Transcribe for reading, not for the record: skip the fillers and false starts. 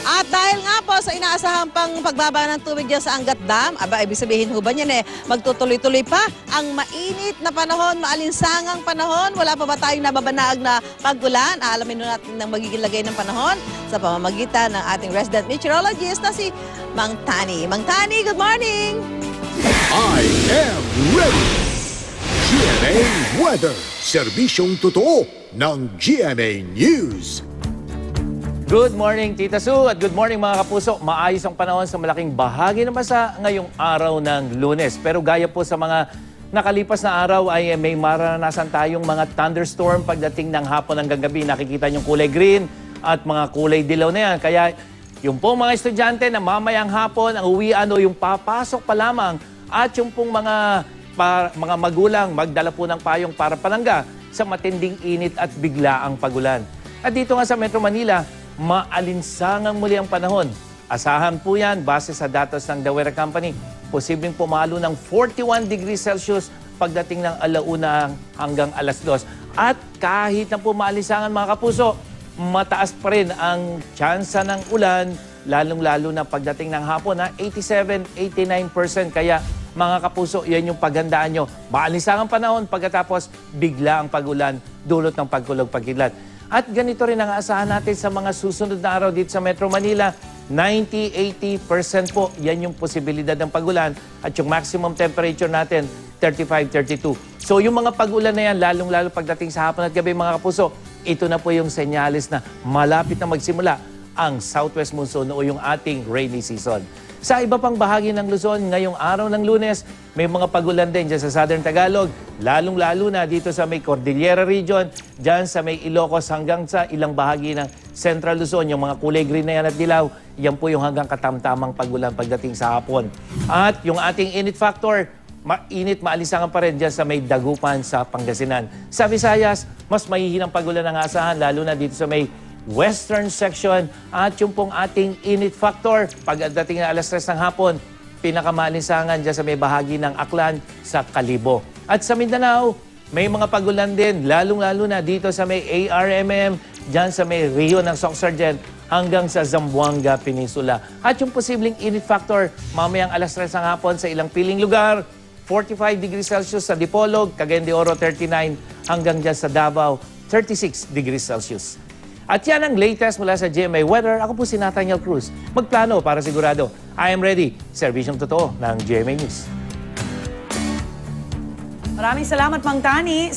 At dahil nga po sa inaasahang pang pagbaba ng tubig dyan sa Angat Dam, ibig sabihin ho ba niyan magtutuloy-tuloy pa ang mainit na panahon, maalinsangang panahon? Wala pa ba tayong nababanaag na pag-ulan? Alamin natin ng magiging lagay ng panahon sa pamamagitan ng ating resident meteorologist na si Mang Tani. Mang Tani, good morning! I am ready! GMA Weather, serbisyong totoo ng GMA News. Good morning, Tita Sue, at good morning mga kapuso. Maayos ang panahon sa malaking bahagi ng bansa ngayong araw ng Lunes. Pero gaya po sa mga nakalipas na araw ay may maranasan tayong mga thunderstorm pagdating ng hapon hanggang gabi. Nakikita yung kulay green at mga kulay dilaw na yan. Kaya yung pong mga estudyante na mamayang hapon, ang uwian o yung papasok pa lamang at yung pong mga magulang magdala po ng payong para palangga sa matinding init at bigla ang pagulan. At dito nga sa Metro Manila, maalinsangang muli ang panahon. Asahan po yan base sa datos ng The Weather Company. Posibleng pumalo ng 41 degrees Celsius pagdating ng alauna hanggang alas 2. At kahit na po maalinsangan mga kapuso, mataas pa rin ang tsansa ng ulan, lalong-lalo na pagdating ng hapon, 87-89%. Kaya mga kapuso, yan yung paghandaan nyo. Maalinsangang panahon pagkatapos bigla ang pagulan, dulot ng pagkulog-pagkidlat. At ganito rin ang aasahan natin sa mga susunod na araw dito sa Metro Manila. 90-80% po, yan yung posibilidad ng pagulan. At yung maximum temperature natin, 35-32. So yung mga pagulan na yan, lalong-lalo pagdating sa hapon at gabi mga kapuso, ito na po yung senyales na malapit na magsimula ang southwest monsoon o yung ating rainy season. Sa iba pang bahagi ng Luzon, ngayong araw ng Lunes, may mga pagulan din dyan sa Southern Tagalog, lalong-lalo na dito sa may Cordillera region, dyan sa may Ilocos hanggang sa ilang bahagi ng Central Luzon, yung mga kulay green na yan at dilaw, yan po yung hanggang katamtamang pagulan pagdating sa hapon. At yung ating init factor, mainit, maalisangan pa rin dyan sa may Dagupan sa Pangasinan. Sa Visayas, mas mahihinang pagulan ang asahan, lalo na dito sa may western section at yung pong ating init factor pagdating na alas 3 ng hapon, pinakamalisangan dyan sa may bahagi ng Aklan sa Kalibo. At sa Mindanao, may mga pagulan din, lalong-lalo na dito sa may ARMM, dyan sa may Rio ng Sorsogon hanggang sa Zamboanga Peninsula. At yung posibleng init factor, mamayang alas 3 ng hapon sa ilang piling lugar, 45 degrees Celsius sa Dipolog, Cagayan de Oro 39, hanggang dyan sa Davao, 36 degrees Celsius. At yan ang latest mula sa GMA Weather. Ako po si Nathaniel Cruz. Magplano para sigurado. I am ready. Serbisyong totoo ng GMA News. Maraming salamat, Mang Tani.